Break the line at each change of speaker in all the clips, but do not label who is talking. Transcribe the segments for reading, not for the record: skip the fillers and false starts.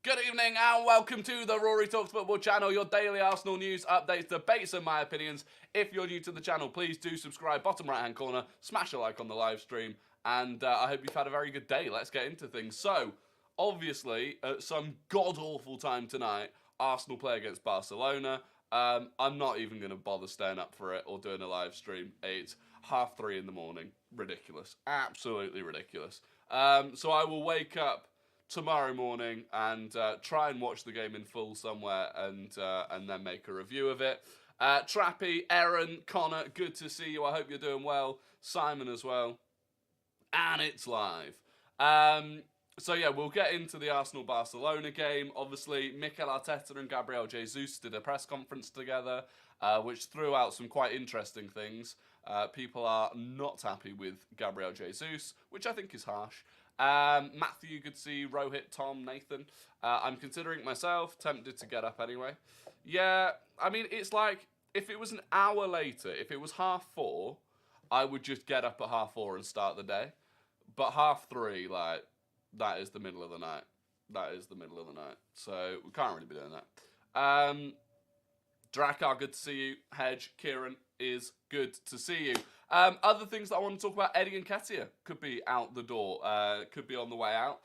Good evening and welcome to the Rory Talks Football channel, your daily Arsenal news, updates, debates and my opinions. If you're new to the channel, please do subscribe, bottom right hand corner, smash a like on the live stream, and I hope you've had a very good day. Let's get into things. So, obviously, at some god-awful time tonight, Arsenal play against Barcelona. I'm not even going to bother staying up for it or doing a live stream. It's 3:30 in the morning. Ridiculous. Absolutely ridiculous. So I will wake up tomorrow morning and try and watch the game in full somewhere and then make a review of it. Trappy, Aaron, Connor, good to see you. I hope you're doing well. Simon as well. And it's live. So yeah, we'll get into the Arsenal-Barcelona game. Obviously, Mikel Arteta and Gabriel Jesus did a press conference together, which threw out some quite interesting things. People are not happy with Gabriel Jesus, which I think is harsh. Matthew, good to see you. Rohit, Tom, Nathan. I'm considering it myself, tempted to get up anyway. Yeah, I mean, it's like, if it was an hour later, if it was 4:30, I would just get up at 4:30 and start the day. But 3:30, like, that is the middle of the night. That is the middle of the night. So, we can't really be doing that. Drakar, good to see you. Hedge, Kieran, is good to see you. Other things that I want to talk about, Eddie Nketiah could be out the door, could be on the way out.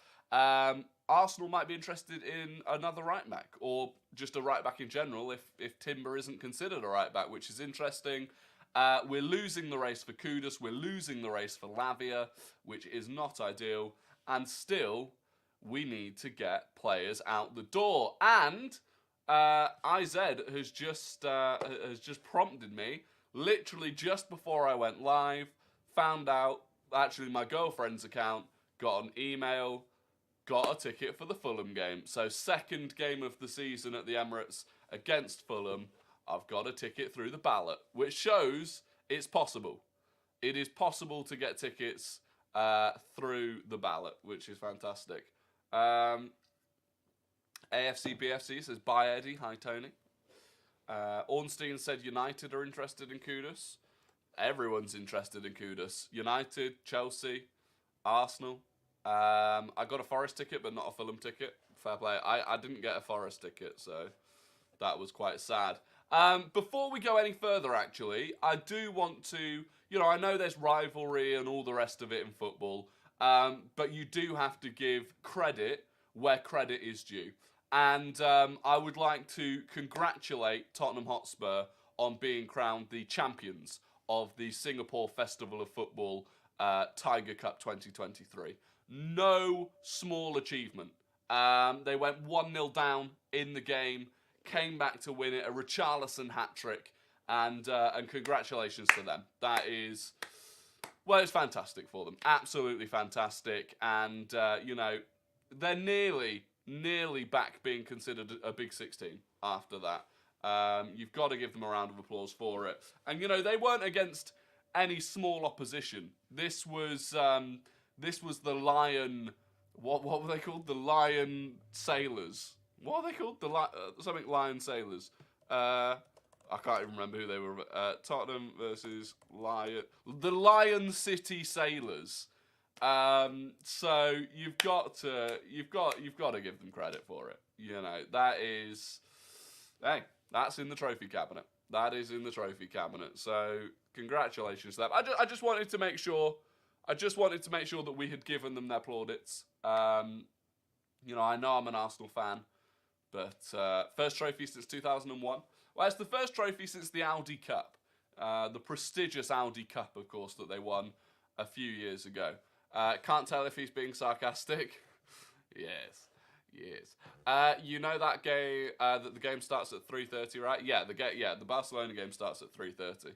Arsenal might be interested in another right back, or just a right back in general, if Timber isn't considered a right back, which is interesting. We're losing the race for Kudus, we're losing the race for Lavia, which is not ideal, and still, we need to get players out the door. And IZ has just prompted me, literally just before I went live, found out, actually my girlfriend's account, got an email, got a ticket for the Fulham game. So second game of the season at the Emirates against Fulham, I've got a ticket through the ballot, which shows it's possible. It is possible to get tickets through the ballot, which is fantastic. AFC BFC says, bye Eddie, hi Tony. Ornstein said United are interested in Kudus. Everyone's interested in Kudus. United, Chelsea, Arsenal. I got a Forest ticket, but not a Fulham ticket. Fair play. I didn't get a Forest ticket, so that was quite sad. Before we go any further, actually, I do want to, I know there's rivalry and all the rest of it in football, but you do have to give credit where credit is due. And I would like to congratulate Tottenham Hotspur on being crowned the champions of the Singapore Festival of Football Tiger Cup 2023. No small achievement. They went 1-0 down in the game, came back to win it, a Richarlison hat-trick, and congratulations to them. That is, well, it's fantastic for them. Absolutely fantastic. And, they're nearly back being considered a Big 16 after that. You've got to give them a round of applause for it. And, they weren't against any small opposition. This was the Lion, what were they called? The Lion Sailors. What are they called? Something Lion Sailors. I can't even remember who they were. Tottenham versus the Lion City Sailors. So you've got to give them credit for it. That is, hey, that's in the trophy cabinet. That is in the trophy cabinet. So congratulations to them. I just wanted to make sure. That we had given them their plaudits. I know I'm an Arsenal fan, but first trophy since 2001. Well, it's the first trophy since the Audi Cup, the prestigious Audi Cup, of course, that they won a few years ago. Can't tell if he's being sarcastic. Yes. That game that the game starts at 3:30, right? Yeah, the Barcelona game starts at 3:30.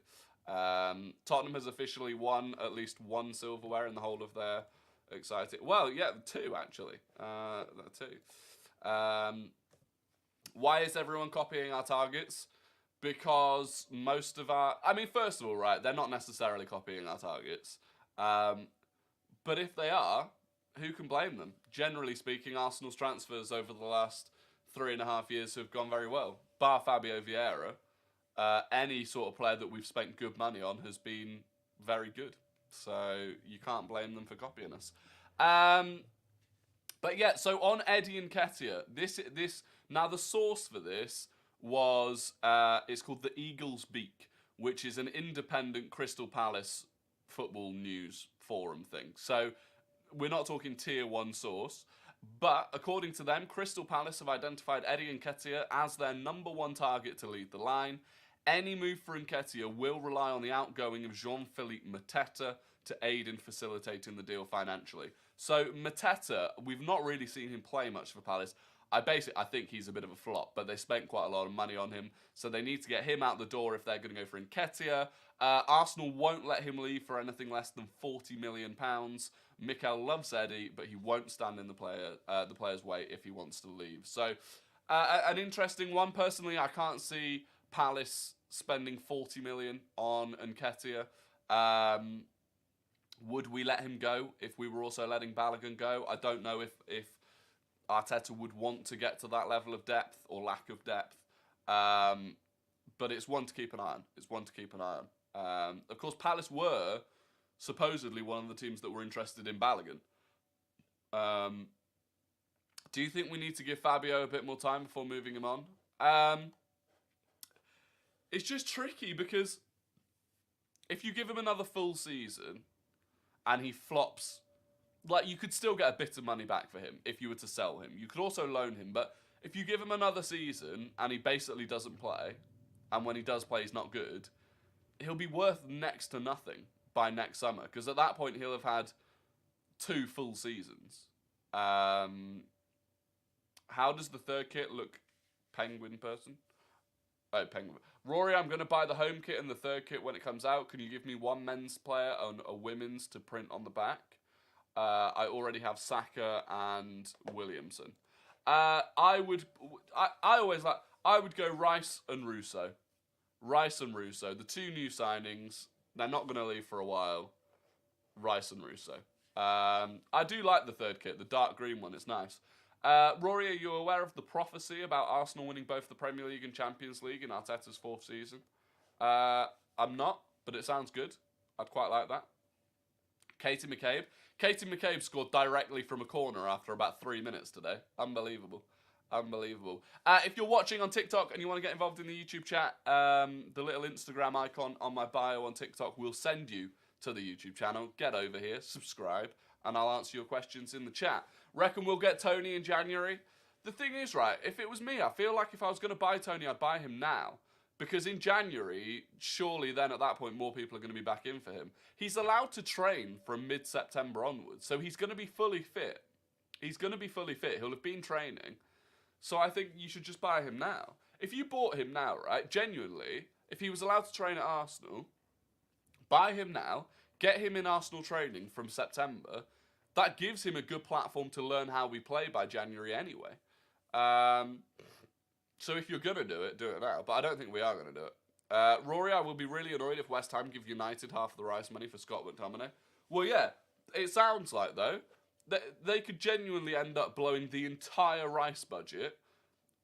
Tottenham has officially won at least one silverware in the whole of their exciting. Well, yeah, two actually. Two. Why is everyone copying our targets? Because most of first of all, right, they're not necessarily copying our targets. But if they are, who can blame them? Generally speaking, Arsenal's transfers over the last 3.5 years have gone very well. Bar Fabio Vieira, any sort of player that we've spent good money on has been very good. So you can't blame them for copying us. But yeah, so on Eddie Nketiah, this now the source for this was it's called the Eagle's Beak, which is an independent Crystal Palace football news forum thing. So we're not talking tier one source, but according to them, Crystal Palace have identified Eddie Nketiah as their number one target to lead the line. Any move for Nketiah will rely on the outgoing of Jean-Philippe Mateta to aid in facilitating the deal financially. So Mateta, we've not really seen him play much for Palace. I think he's a bit of a flop, but they spent quite a lot of money on him, so they need to get him out the door if they're going to go for Nketiah. Arsenal won't let him leave for anything less than £40 million. Mikel loves Eddie, but he won't stand in the player's way if he wants to leave. So an interesting one. Personally, I can't see Palace spending 40 million on Nketiah. Would we let him go if we were also letting Balogun go? I don't know if Arteta would want to get to that level of depth or lack of depth. But it's one to keep an eye on. It's one to keep an eye on. Of course, Palace were supposedly one of the teams that were interested in Balogun. Do you think we need to give Fabio a bit more time before moving him on? It's just tricky because if you give him another full season and he flops, like, you could still get a bit of money back for him if you were to sell him. You could also loan him, but if you give him another season and he basically doesn't play, and when he does play he's not good, he'll be worth next to nothing by next summer, because at that point he'll have had 2 full seasons. How does the third kit look, Penguin person? Oh, Penguin. Rory, I'm going to buy the home kit and the third kit when it comes out. Can you give me one men's player and a women's to print on the back? I already have Saka and Williamson. I would go Rice and Russo. Rice and Russo, the 2 new signings. They're not going to leave for a while. Rice and Russo. I do like the third kit, the dark green one. It's nice. Rory, are you aware of the prophecy about Arsenal winning both the Premier League and Champions League in Arteta's 4th season? I'm not, but it sounds good. I'd quite like that. Katie McCabe. Katie McCabe scored directly from a corner after about 3 minutes today. Unbelievable. Unbelievable. If you're watching on TikTok and you want to get involved in the YouTube chat, the little Instagram icon on my bio on TikTok will send you to the YouTube channel. Get over here, subscribe, and I'll answer your questions in the chat. Reckon we'll get Tony in January? The thing is, right, if it was me, I feel like if I was going to buy Tony, I'd buy him now. Because in January, surely then at that point, more people are going to be back in for him. He's allowed to train from mid-September onwards, so he's going to be fully fit. He's going to be fully fit. He'll have been training. So I think you should just buy him now. If you bought him now, right, genuinely, if he was allowed to train at Arsenal, buy him now, get him in Arsenal training from September. That gives him a good platform to learn how we play by January anyway. So if you're going to do it now. But I don't think we are going to do it. Rory, I will be really annoyed if West Ham give United half the Rice money for Scott McTominay. Well, yeah, it sounds like, though, that they could genuinely end up blowing the entire Rice budget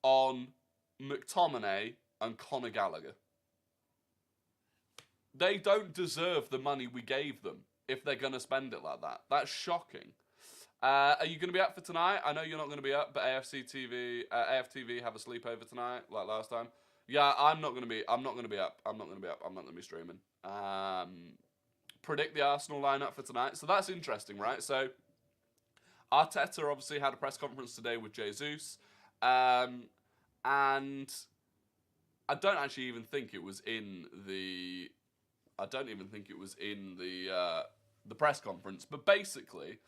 on McTominay and Conor Gallagher. They don't deserve the money we gave them if they're going to spend it like that. That's shocking. Are you going to be up for tonight? I know you're not going to be up, but AFTV have a sleepover tonight, like last time. Yeah, I'm not going to be up. I'm not going to be streaming. Predict the Arsenal lineup for tonight. So that's interesting, right? So Arteta obviously had a press conference today with Jesus, and I don't actually even think it was in the. I don't even think it was in the press conference, but basically.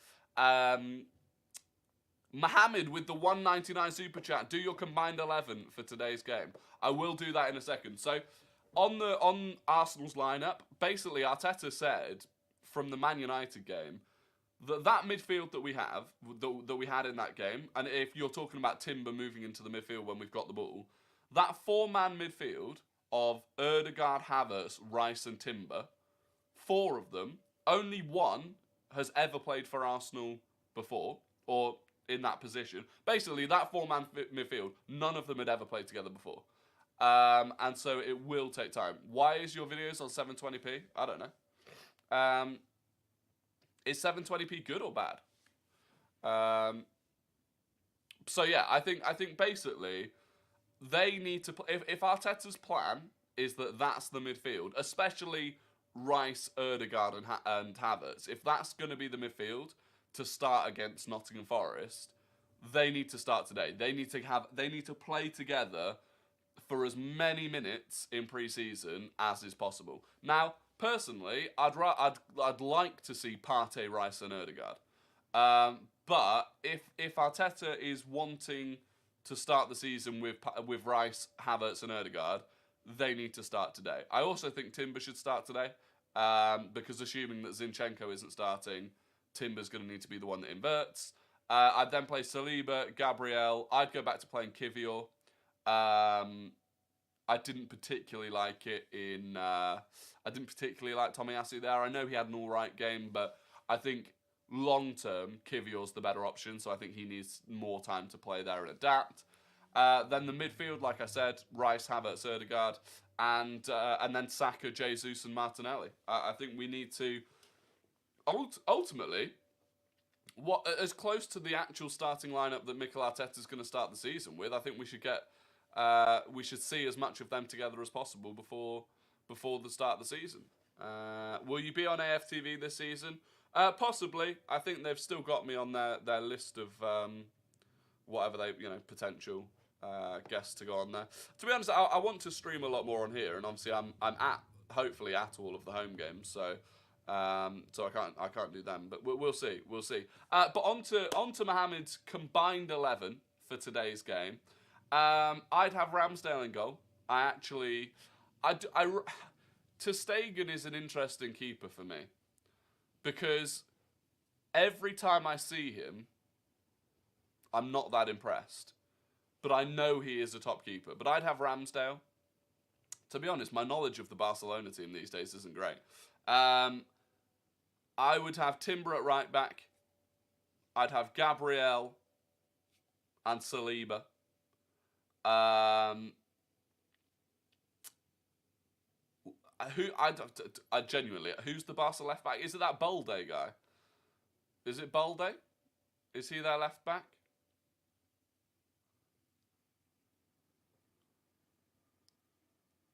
Mohammed with the 199 super chat. Do your combined 11 for today's game. I will do that in a second. So, on Arsenal's lineup, basically Arteta said from the Man United game that midfield that we have, that we had in that game, and if you're talking about Timber moving into the midfield when we've got the ball, that 4-man midfield of Ødegaard, Havertz, Rice, and Timber, 4 of them, only one has ever played for Arsenal before, or in that position. Basically, that 4-man midfield, none of them had ever played together before. And so it will take time. Why is your videos on 720p? I don't know. Is 720p good or bad? So yeah, I think basically they need to if Arteta's plan is that that's the midfield, especially Rice, Erdegaard, and Havertz. If that's going to be the midfield to start against Nottingham Forest, they need to start today. They need to play together for as many minutes in pre-season as is possible. Now, personally, I'd like to see Partey, Rice, and Erdegaard. But if Arteta is wanting to start the season with Rice, Havertz, and Erdegaard, they need to start today. I also think Timber should start today, because assuming that Zinchenko isn't starting, Timber's going to need to be the one that inverts. I'd then play Saliba, Gabriel. I'd go back to playing Kivior. I didn't particularly like it in. I didn't particularly like Tomiyasu there. I know he had an all right game, but I think long term Kivior's the better option. So I think he needs more time to play there and adapt. Then the midfield, like I said, Rice, Havertz, Erdegaard, and then Saka, Jesus, and Martinelli. I think we need to ultimately. What as close to the actual starting lineup that Mikel Arteta is going to start the season with, I think we should get. We should see as much of them together as possible before the start of the season. Will you be on AFTV this season? Possibly. I think they've still got me on their list of whatever they potential guests to go on there. To be honest, I want to stream a lot more on here, and obviously I'm hopefully at all of the home games, so I can't do them, but we'll see. But on to Mohamed's combined 11 for today's game. I'd have Ramsdale in goal. Ter Stegen is an interesting keeper for me, because every time I see him, I'm not that impressed. But I know he is a top keeper. But I'd have Ramsdale. To be honest, my knowledge of the Barcelona team these days isn't great. I would have Timber at right back. I'd have Gabriel and Saliba. I genuinely, who's the Barca left back? Is it that Balde guy? Is it Balde? Is he their left back?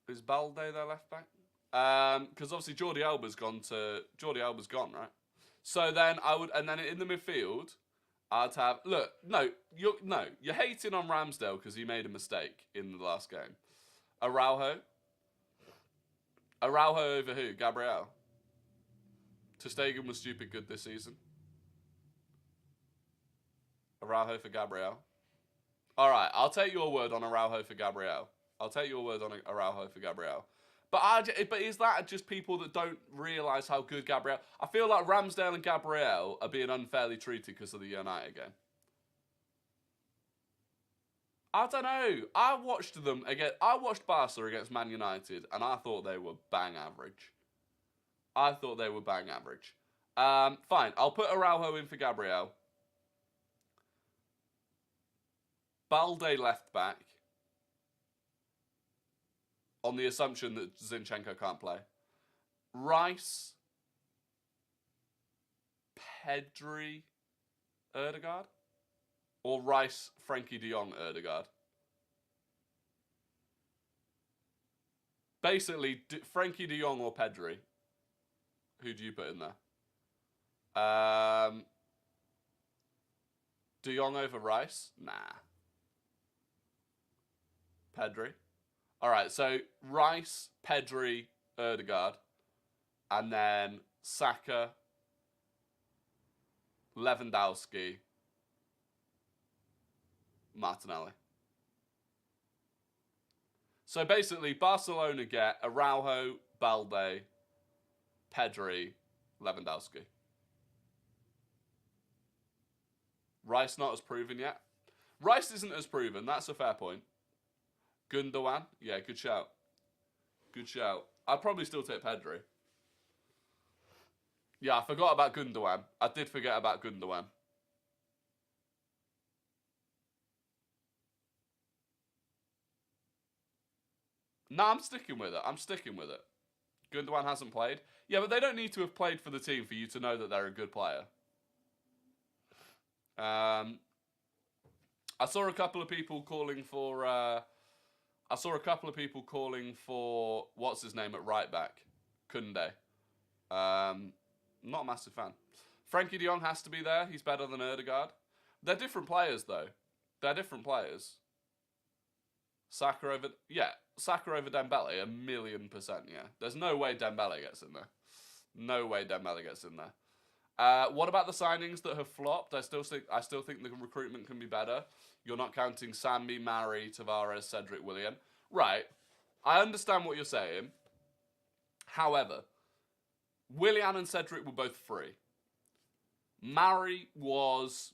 Is Balde their left back? Because obviously Jordi Alba's gone, right? So then and then in the midfield, I'd have you're hating on Ramsdale because he made a mistake in the last game. Araujo over who? Gabriel. Ter Stegen was stupid good this season. Araujo for Gabriel. All right, I'll take your word on Araujo for Gabriel. But is that just people that don't realise how good Gabriel... I feel like Ramsdale and Gabriel are being unfairly treated because of the United game. I don't know. I watched Barca against Man United, and I thought they were bang average. Fine, I'll put Araujo in for Gabriel. Balde left back, on the assumption that Zinchenko can't play. Rice, Pedri, Erdegaard? Or Rice, Frankie de Jong, Erdegaard? Basically, Frankie de Jong or Pedri. Who do you put in there? De Jong over Rice? Nah. Pedri? Alright, so Rice, Pedri, Erdegaard, and then Saka, Lewandowski, Martinelli. So basically, Barcelona get Araujo, Balde, Pedri, Lewandowski. Rice not as proven yet. Rice isn't as proven, that's a fair point. Gundogan? Yeah, good shout. I'd probably still take Pedri. Yeah, I forgot about Gundogan. I did forget about Gundogan. No, I'm sticking with it. Gundogan hasn't played. Yeah, but they don't need to have played for the team for you to know that they're a good player. I saw a couple of people calling for. What's his name at right back, Kunde. Not a massive fan. Frankie de Jong has to be there. He's better than Ødegaard. They're different players, though. They're different players. Saka over Dembele, 1,000,000%. Yeah, there's no way Dembele gets in there. No way Dembele gets in there. What about the signings that have flopped? I still think the recruitment can be better. You're not counting Sambi, Mari, Tavares, Cedric, Willian. Right. I understand what you're saying. However, Willian and Cedric were both free. Mari was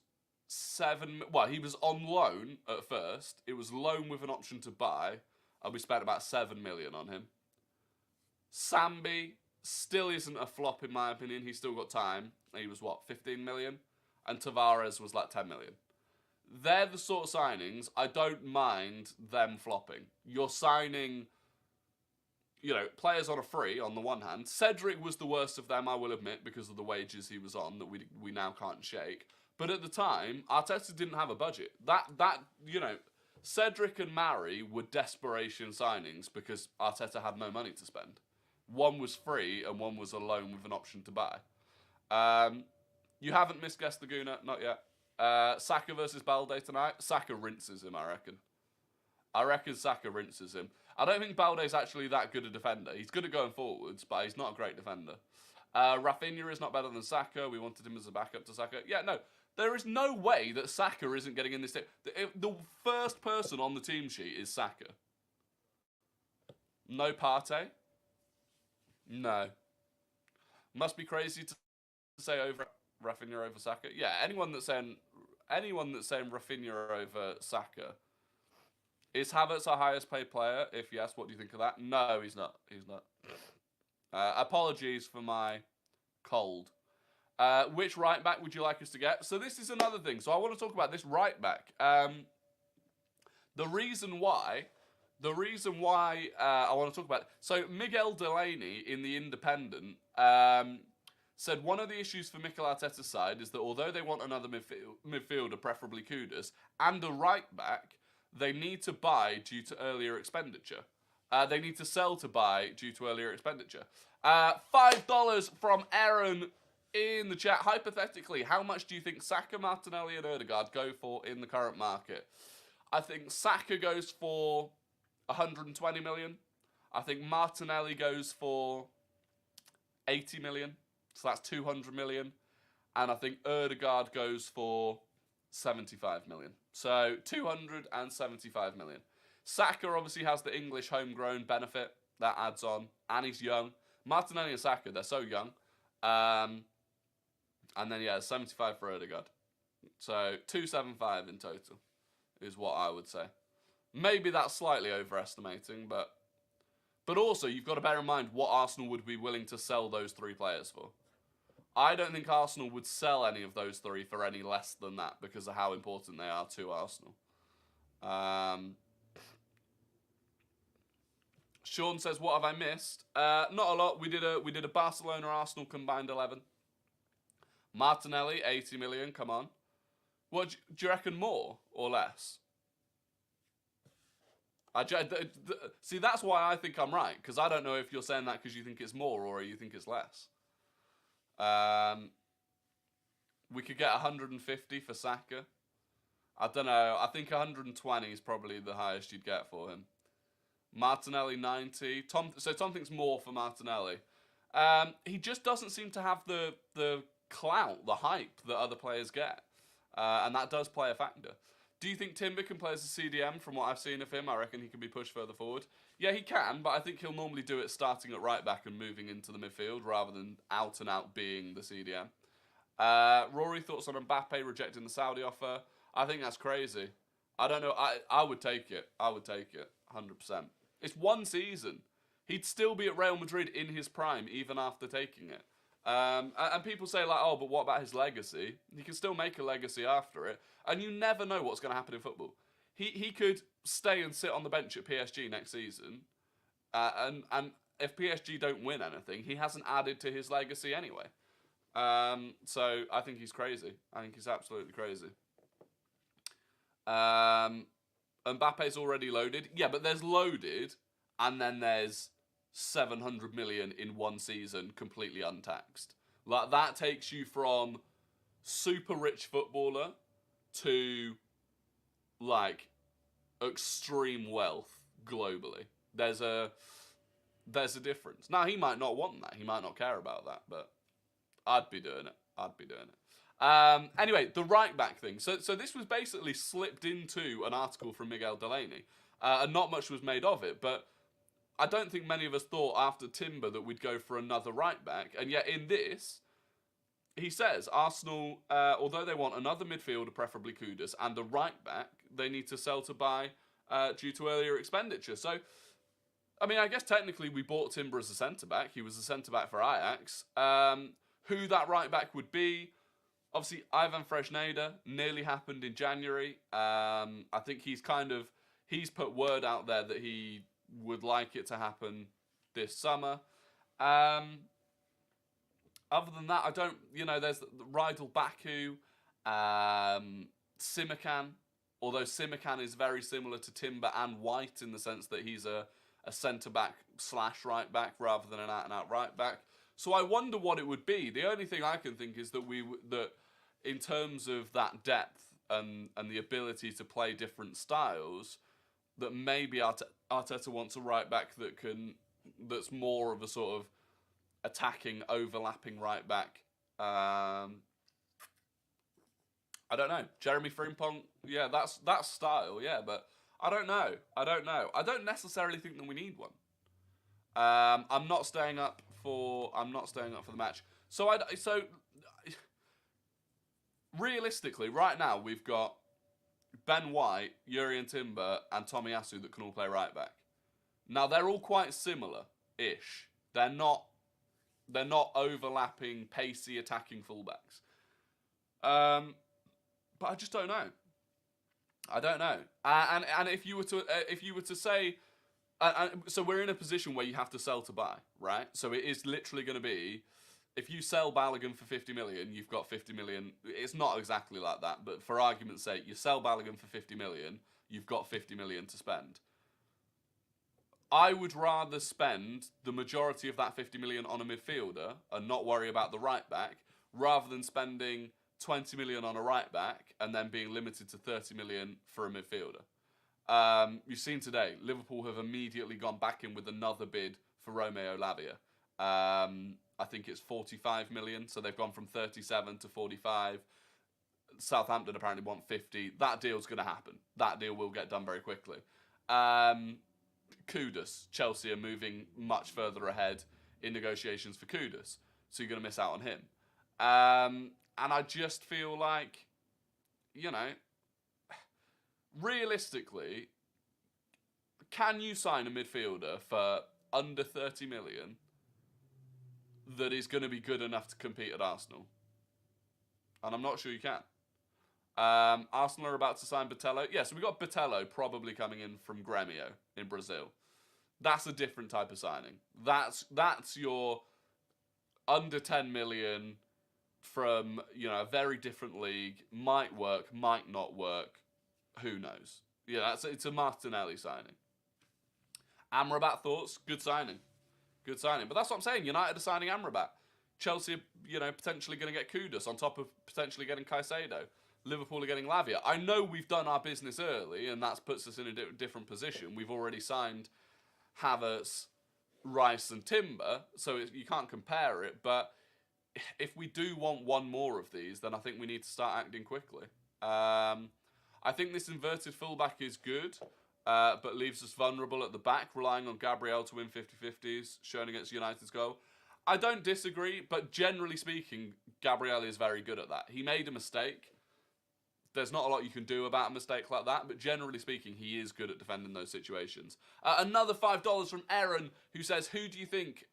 he was on loan at first. It was loan with an option to buy, and we spent about 7 million on him. Sambi still isn't a flop in my opinion. He's still got time. He was 15 million? And Tavares was like 10 million. They're the sort of signings I don't mind them flopping. You're signing, players on a free on the one hand. Cedric was the worst of them, I will admit, because of the wages he was on that we now can't shake. But at the time, Arteta didn't have a budget. Cedric and Mari were desperation signings because Arteta had no money to spend. One was free and one was a loan with an option to buy. You haven't misguessed the Guna, not yet. Saka versus Balde tonight. Saka rinses him, I reckon. I reckon Saka rinses him. I don't think Balde's actually that good a defender. He's good at going forwards, but he's not a great defender. Rafinha is not better than Saka. We wanted him as a backup to Saka. Yeah, no. There is no way that Saka isn't getting in this team. The first person on the team sheet is Saka. No Partey? No. Must be crazy to say over Rafinha over Saka. Yeah, anyone that's saying Rafinha over Saka. Is Havertz our highest paid player? If yes, what do you think of that? No, he's not. He's not. Apologies for my cold. Which right back would you like us to get? So this is another thing. So I want to talk about this right back. The reason why I want to talk about it. So Miguel Delaney in The Independent said one of the issues for Mikel Arteta's side is that although they want another midfielder, preferably Kudus, and a right back, they need to buy due to earlier expenditure. They need to sell to buy due to earlier expenditure. $5 from Aaron in the chat. Hypothetically, how much do you think Saka, Martinelli and Ødegaard go for in the current market? I think Saka goes for 120 million. I think Martinelli goes for 80 million. So that's 200 million. And I think Ødegaard goes for 75 million. So 275 million. Saka obviously has the English homegrown benefit. That adds on. And he's young. Martinelli and Saka, they're so young. And then, 75 for Ødegaard. So 275 in total is what I would say. Maybe that's slightly overestimating, but also you've got to bear in mind what Arsenal would be willing to sell those three players for. I don't think Arsenal would sell any of those three for any less than that because of how important they are to Arsenal. Sean says, "What have I missed?" Not a lot. We did a Barcelona Arsenal combined 11. Martinelli 80 million. Come on. What do you reckon? More or less? See, that's why I think I'm right, because I don't know if you're saying that because you think it's more or you think it's less. We could get 150 for Saka. I don't know. I think 120 is probably the highest you'd get for him. Martinelli 90. Tom thinks more for Martinelli. He just doesn't seem to have the clout, the hype that other players get, and that does play a factor. Do you think Timber can play as a CDM? From what I've seen of him, I reckon he can be pushed further forward. Yeah, he can, but I think he'll normally do it starting at right back and moving into the midfield rather than out and out being the CDM. Rory, thoughts on Mbappe rejecting the Saudi offer? I think that's crazy. I don't know. I would take it. I would take it, 100%. It's one season. He'd still be at Real Madrid in his prime even after taking it. And people say, like, oh, but what about his legacy? He can still make a legacy after it. And you never know what's going to happen in football. He could stay and sit on the bench at PSG next season. And if PSG don't win anything, he hasn't added to his legacy anyway. So I think he's crazy. I think he's absolutely crazy. Mbappe's already loaded. Yeah, but there's loaded, and then there's 700 million in one season, completely untaxed. Like, that takes you from super rich footballer to, like, extreme wealth globally. There's a difference. Now, he might not want that. He might not care about that, but I'd be doing it. Anyway, the right back thing. So this was basically slipped into an article from Miguel Delaney, and not much was made of it. But I don't think many of us thought after Timber that we'd go for another right back. And yet in this, he says Arsenal, although they want another midfielder, preferably Kudus, and a right back, they need to sell to buy due to earlier expenditure. So, I mean, I guess technically we bought Timber as a centre-back. He was a centre-back for Ajax. Who that right back would be, obviously Ivan Fresneda, nearly happened in January. I think he's put word out there that he would like it to happen this summer. Other than that, I don't, there's Rydal Baku, Simikan, although Simikan is very similar to Timber and White in the sense that he's a centre-back / right back rather than an out-and-out right back. So I wonder what it would be. The only thing I can think is that that in terms of that depth and the ability to play different styles, that maybe Arteta wants a right back that's more of a sort of attacking, overlapping right back. I don't know. Jeremy Frimpong, yeah, that's style, yeah, but I don't know. I don't necessarily think that we need one. I'm not staying up for the match. So realistically, right now we've got Ben White, Jurriën Timber, and Tomiyasu that can all play right back. Now they're all quite similar-ish. They're not overlapping, pacey, attacking fullbacks. But I just don't know. I don't know. And if you were to say, so we're in a position where you have to sell to buy, right? So it is literally going to be, if you sell Balogun for 50 million, you've got 50 million. It's not exactly like that, but for argument's sake, you sell Balogun for 50 million, you've got 50 million to spend. I would rather spend the majority of that 50 million on a midfielder and not worry about the right back, rather than spending 20 million on a right back and then being limited to 30 million for a midfielder. You've seen today, Liverpool have immediately gone back in with another bid for Romeo Lavia. I think it's 45 million, so they've gone from 37 to 45. Southampton apparently want 50. That deal's going to happen. That deal will get done very quickly. Kudus, Chelsea are moving much further ahead in negotiations for Kudus, so you're going to miss out on him. And I just feel like, realistically, can you sign a midfielder for under 30 million that is going to be good enough to compete at Arsenal? And I'm not sure you can. Arsenal are about to sign Botelho. Yeah, so we got Botelho probably coming in from Grêmio in Brazil. That's a different type of signing. That's your under 10 million from, a very different league. Might work, might not work. Who knows? Yeah, it's a Martinelli signing. Amrabat, thoughts? Good signing. Good signing. But that's what I'm saying. United are signing Amrabat. Chelsea are, potentially going to get Kudus on top of potentially getting Caicedo. Liverpool are getting Lavia. I know we've done our business early, and that puts us in a different position. We've already signed Havertz, Rice, and Timber, so you can't compare it. But if we do want one more of these, then I think we need to start acting quickly. I think this inverted fullback is good, but leaves us vulnerable at the back, relying on Gabriel to win 50-50s, shown against United's goal. I don't disagree, but generally speaking, Gabriel is very good at that. He made a mistake. There's not a lot you can do about a mistake like that, but generally speaking, he is good at defending those situations. Another $5 from Aaron, who says, "Who do you think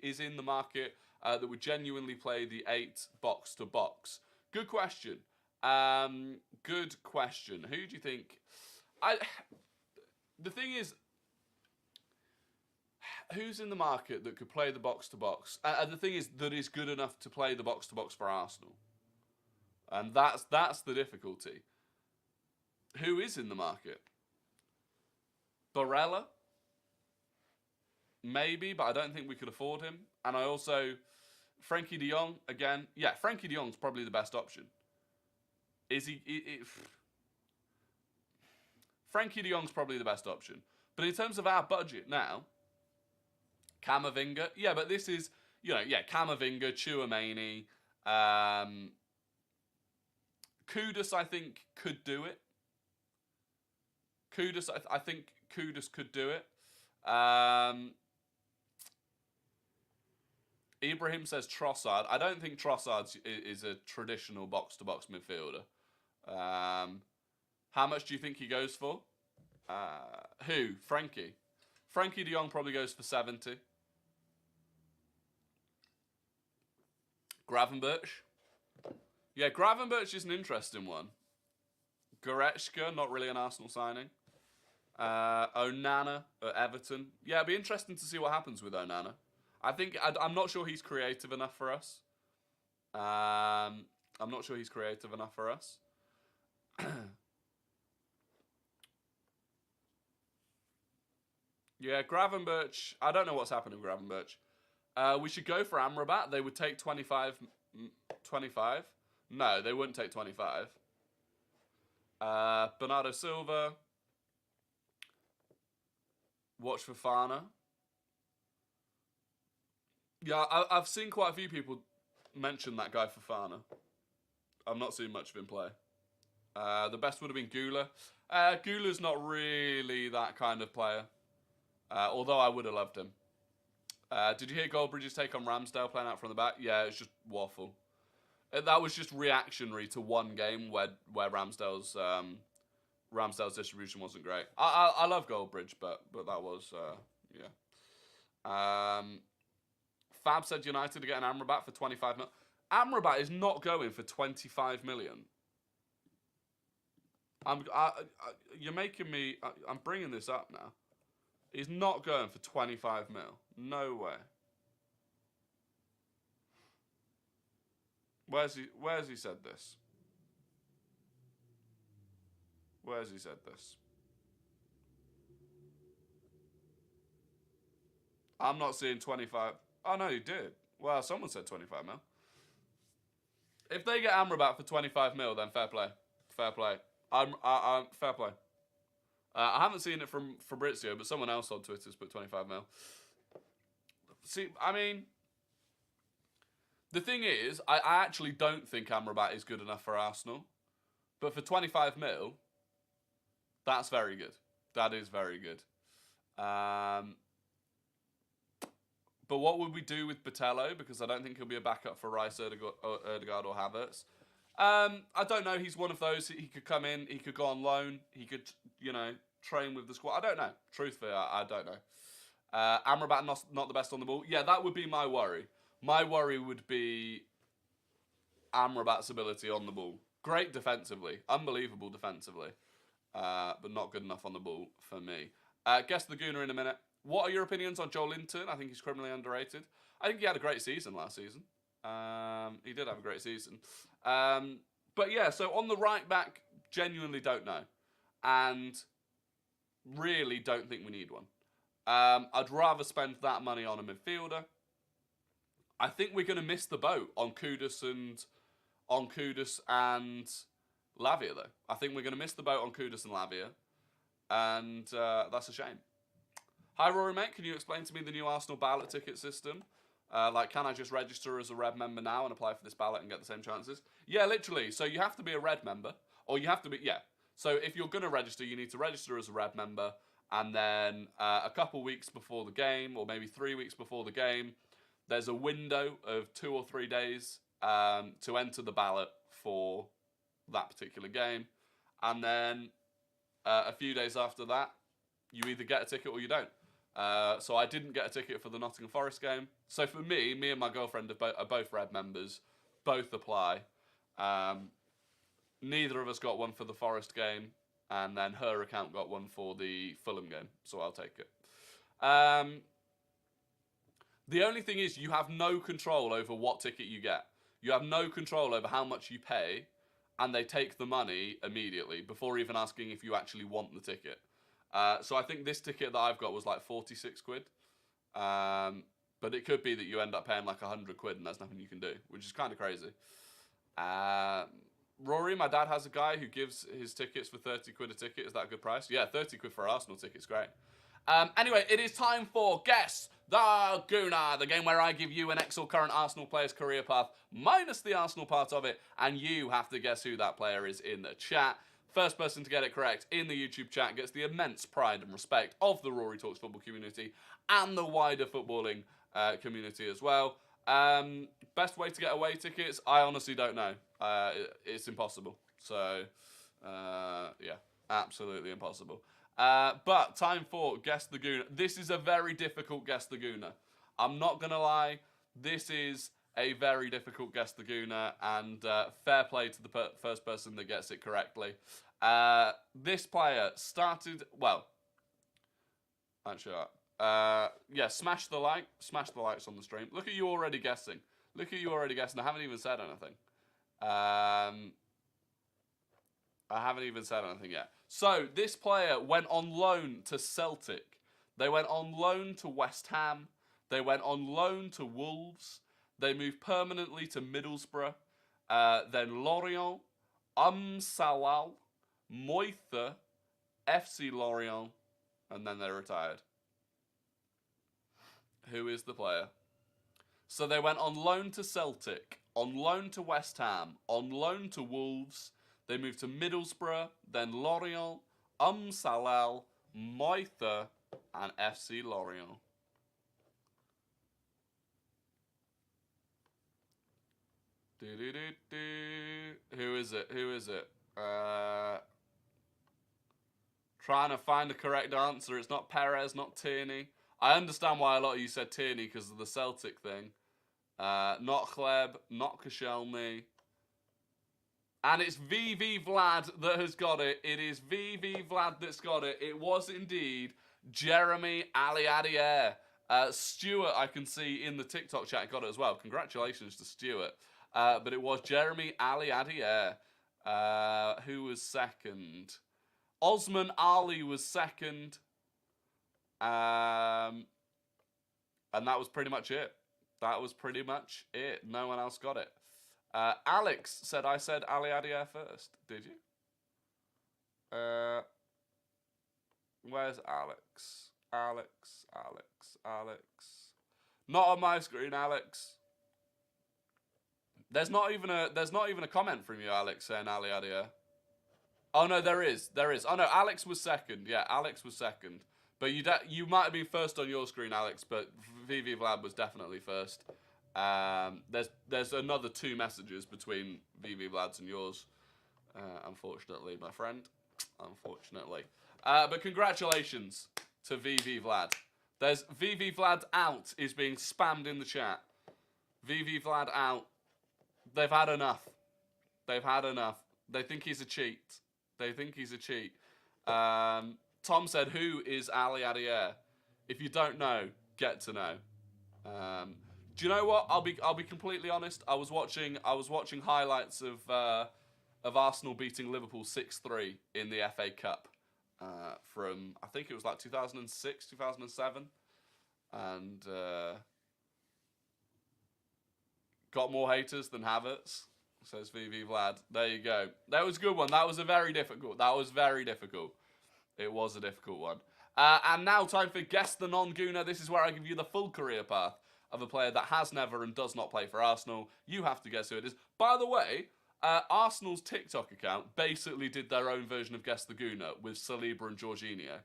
is in the market that would genuinely play the 8 box to box?" Good question. Good question. Who do you think? The thing is, who's in the market that could play the box to box? And the thing is, that is good enough to play the box to box for Arsenal. And that's the difficulty. Who is in the market? Barella? Maybe, but I don't think we could afford him. And I also... Frankie de Jong, again. Yeah, Frankie de Jong's probably the best option. Is he... Frankie de Jong's probably the best option. But in terms of our budget now, Camavinga, yeah, but this is, Camavinga, Tchouaméni, Kudus, I think, could do it. Kudus, I think Kudus could do it. Ibrahim says Trossard. I don't think Trossard is a traditional box-to-box midfielder. How much do you think he goes for? Who? Frankie. Frankie de Jong probably goes for 70. Gravenberch. Yeah, Gravenberch is an interesting one. Goretzka, not really an Arsenal signing. Onana at Everton. Yeah, it'd be interesting to see what happens with Onana. I'm not sure he's creative enough for us. Yeah, Gravenberch. I don't know what's happening with Gravenberch. We should go for Amrabat. They would take 25. 25? No, they wouldn't take 25. Bernardo Silva. Watch for Fana. Yeah, I've seen quite a few people mention that guy for Fana. I've not seen much of him play. The best would have been Gula. Gula's not really that kind of player. Although I would have loved him. Did you hear Goldbridge's take on Ramsdale playing out from the back? Yeah, it's just waffle. That was just reactionary to one game where Ramsdale's distribution wasn't great. I love Goldbridge, but that was yeah. Fab said United to get an Amrabat for 25 million. Amrabat is not going for 25 million. You're making me... I'm bringing this up now. He's not going for 25 mil. No way. Where's he said this? Where's he said this? I'm not seeing 25... Oh, no, he did. Well, someone said 25 mil. If they get Amrabat for 25 mil, then fair play. Fair play. Fair play. I haven't seen it from Fabrizio, but someone else on Twitter's put 25 mil. See, I mean, the thing is, I actually don't think Amrabat is good enough for Arsenal. But for 25 mil, that's very good. That is very good. But what would we do with Botello? Because I don't think he'll be a backup for Rice, Ødegaard or Havertz. I don't know. He's one of those. He could come in. He could go on loan. He could, train with the squad. I don't know. Truthfully, I don't know. Amrabat not the best on the ball. Yeah, that would be my worry. My worry would be Amrabat's ability on the ball. Great defensively. Unbelievable defensively. But not good enough on the ball for me. Guess the Gooner in a minute. What are your opinions on Joel Linton? I think he's criminally underrated. I think he had a great season last season. He did have a great season. But yeah, so on the right back, genuinely don't know. And really don't think we need one. I'd rather spend that money on a midfielder. I think we're going to miss the boat on Kudus and Lavia, though. I think we're going to miss the boat on Kudus and Lavia. And that's a shame. Hi, Rory, mate. Can you explain to me the new Arsenal ballot ticket system? Can I just register as a Red member now and apply for this ballot and get the same chances? Yeah, literally. So you have to be a Red member. Or you have to be... Yeah. So if you're going to register, you need to register as a Red member. And then a couple weeks before the game, or maybe 3 weeks before the game, there's a window of 2 or 3 days to enter the ballot for that particular game. And then a few days after that, you either get a ticket or you don't. So I didn't get a ticket for the Nottingham Forest game. So for me and my girlfriend are both Red members. Both apply. Neither of us got one for the Forest game. And then her account got one for the Fulham game. So I'll take it. The only thing is you have no control over what ticket you get. You have no control over how much you pay and they take the money immediately before even asking if you actually want the ticket. So I think this ticket that I've got was like 46 quid. But it could be that you end up paying like 100 quid and there's nothing you can do, which is kind of crazy. Rory, my dad has a guy who gives his tickets for 30 quid a ticket. Is that a good price? Yeah, 30 quid for Arsenal tickets, great. Anyway, it is time for Guess the Gooner, the game where I give you an ex or current Arsenal player's career path, minus the Arsenal part of it, and you have to guess who that player is in the chat. First person to get it correct in the YouTube chat gets the immense pride and respect of the Rory Talks Football community and the wider footballing community as well. Best way to get away tickets? I honestly don't know. It's impossible. So, yeah, absolutely impossible. But time for Guess the Gooner. This is a very difficult Guess the Gooner. I'm not going to lie. This is a very difficult Guess the Gooner, and fair play to the first person that gets it correctly. This player started, well, actually, yeah, smash the likes on the stream. Look at you already guessing. I haven't even said anything. I haven't even said anything yet. So, this player went on loan to Celtic. They went on loan to West Ham. They went on loan to Wolves. They moved permanently to Middlesbrough. Then Lorient, Salal, Moithe, FC Lorient, and then they retired. Who is the player? So they went on loan to Celtic, on loan to West Ham, on loan to Wolves. They moved to Middlesbrough, then Lorient, Salal, Moithe, and FC Lorient. Who is it? Trying to find the correct answer. It's not Perez, not Tierney. I understand why a lot of you said Tierney because of the Celtic thing. Not Hleb, not Koscielny. And it's VV Vlad that has got it. It is VV Vlad that's got it. It was indeed Jeremy Aliadier. Stuart, I can see in the TikTok chat, got it as well. Congratulations to Stuart. But it was Jeremy Aliadier who was second. Osman Ali was second. And that was pretty much it. No one else got it. Alex said I said Aliadier first. Did you? Where's Alex? Alex. Not on my screen, Alex. There's not even a comment from you, Alex, saying Aliadier. Oh no, there is. Oh no, Alex was second. Yeah, Alex was second. But you might have been first on your screen, Alex. But VV Vlad was definitely first. There's another 2 messages between VV Vlad's and yours. Unfortunately, my friend. Unfortunately. But congratulations to VV Vlad. There's VV Vlad out is being spammed in the chat. VV Vlad out. They've had enough. They think he's a cheat. Tom said, "Who is Aliadier?" If you don't know, get to know. Do you know what? I'll be completely honest. I was watching highlights of Arsenal beating Liverpool 6-3 in the FA Cup from I think it was like 2006, 2007, and got more haters than Havertz. Says VV Vlad. There you go. That was a good one. That was very difficult. It was a difficult one. And now time for Guess the Non-Gooner. This is where I give you the full career path of a player that has never and does not play for Arsenal. You have to guess who it is. By the way, Arsenal's TikTok account basically did their own version of Guess the Gooner with Saliba and Jorginho.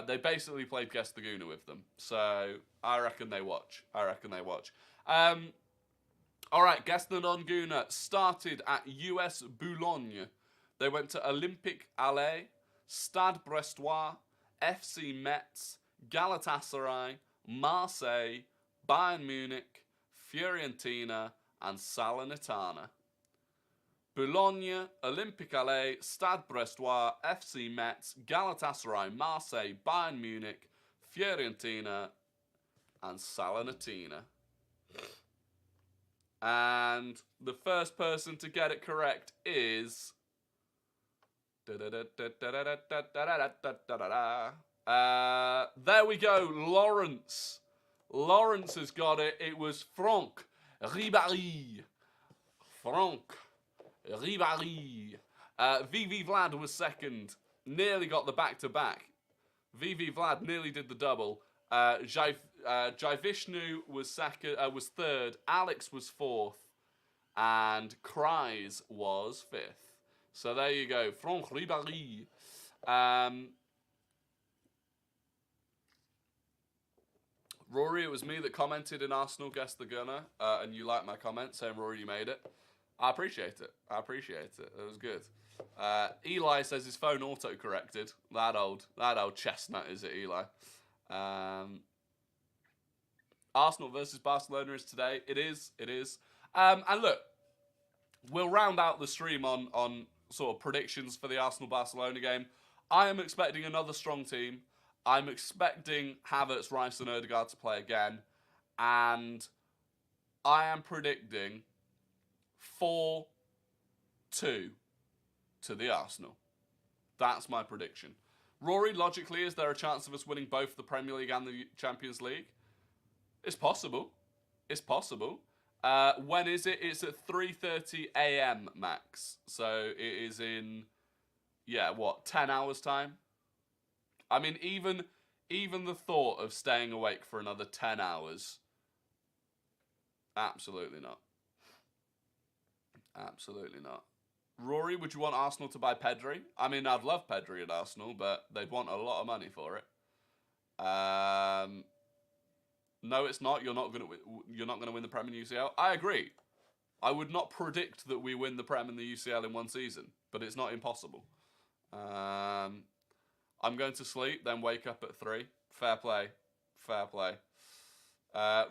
They basically played Guess the Gooner with them. So I reckon they watch. All right, Guess the Non-Gooner started at US Boulogne. They went to Olympique Alais, Stade Brestois, FC Metz, Galatasaray, Marseille, Bayern Munich, Fiorentina, and Salernitana. Boulogne, Olympique Alais, Stade Brestois, FC Metz, Galatasaray, Marseille, Bayern Munich, Fiorentina, and Salernitana. And the first person to get it correct is... there we go, Lawrence. Lawrence has got it. It was Franck Ribéry. Franck Ribéry. VV Vlad was second. Nearly got the back-to-back. VV Vlad nearly did the double. Jai-Vishnu was second. Was third. Alex was fourth. And Kryes was fifth. So there you go. Franck Ribéry. Rory, it was me that commented in Arsenal Guess the Gunner, and you liked my comment saying, Rory, you made it. I appreciate it. I appreciate it. It was good. Eli says his phone auto-corrected. That old chestnut, is it, Eli? Arsenal versus Barcelona is today. It is. It is. And look, we'll round out the stream on sort of predictions for the Arsenal-Barcelona game. I am expecting another strong team. I'm expecting Havertz, Rice and Ødegaard to play again. And I am predicting 4-2 to the Arsenal. That's my prediction. Rory, logically, is there a chance of us winning both the Premier League and the Champions League? It's possible. It's possible. When is it? It's at 3:30 a.m. max. So it is in, 10 hours time? I mean, even the thought of staying awake for another 10 hours, absolutely not. Absolutely not. Rory, would you want Arsenal to buy Pedri? I mean, I'd love Pedri at Arsenal, but they'd want a lot of money for it. No, it's not. You're not gonna win the Prem and UCL. I agree. I would not predict that we win the Prem and the UCL in one season, but it's not impossible. I'm going to sleep, then wake up at 3. Fair play. Fair play.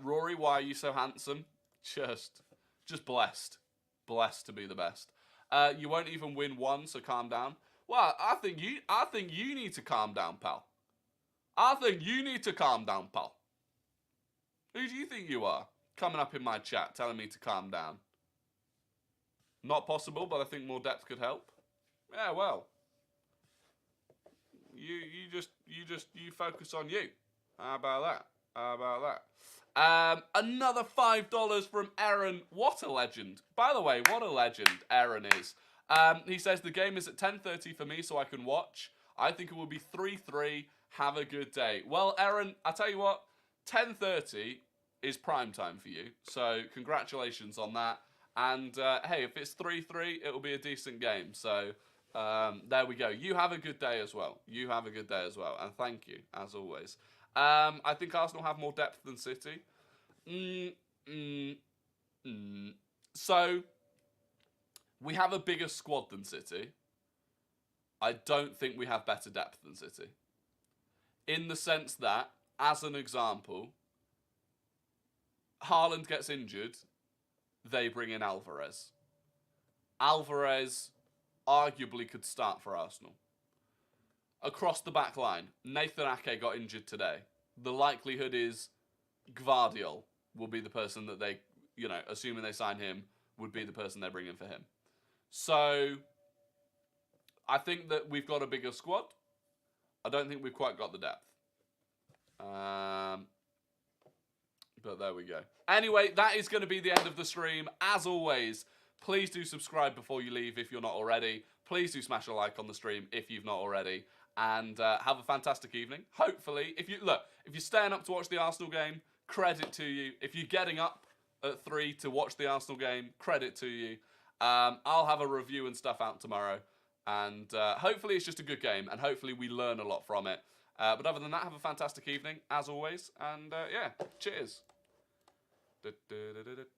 Rory, why are you so handsome? Just blessed. Blessed to be the best. You won't even win one, so calm down. Well, I think you need to calm down, pal. I think you need to calm down, pal. Who do you think you are? Coming up in my chat, telling me to calm down. Not possible, but I think more depth could help. Yeah, well. You focus on you. How about that? How about that? Another $5 from Aaron. What a legend. By the way, what a legend Aaron is. He says the game is at 10:30 for me so I can watch. I think it will be 3-3. Have a good day. Well, Aaron, I tell you what, 10:30 is prime time for you. So congratulations on that. And hey, if it's 3-3, it will be a decent game. So there we go. You have a good day as well. You have a good day as well. And thank you, as always. I think Arsenal have more depth than City. So, we have a bigger squad than City. I don't think we have better depth than City. In the sense that, as an example, Haaland gets injured, they bring in Alvarez. Alvarez arguably could start for Arsenal. Across the back line, Nathan Ake got injured today. The likelihood is Gvardiol will be the person that they, assuming they sign him, would be the person they bring in for him. So, I think that we've got a bigger squad. I don't think we've quite got the depth. But there we go. Anyway, that is going to be the end of the stream. As always, please do subscribe before you leave if you're not already. Please do smash a like on the stream if you've not already. And have a fantastic evening. Hopefully, if you're staying up to watch the Arsenal game, credit to you. If you're getting up at 3 to watch the Arsenal game, credit to you. I'll have a review and stuff out tomorrow. And hopefully it's just a good game. And hopefully we learn a lot from it. But other than that, have a fantastic evening, as always. And yeah, cheers.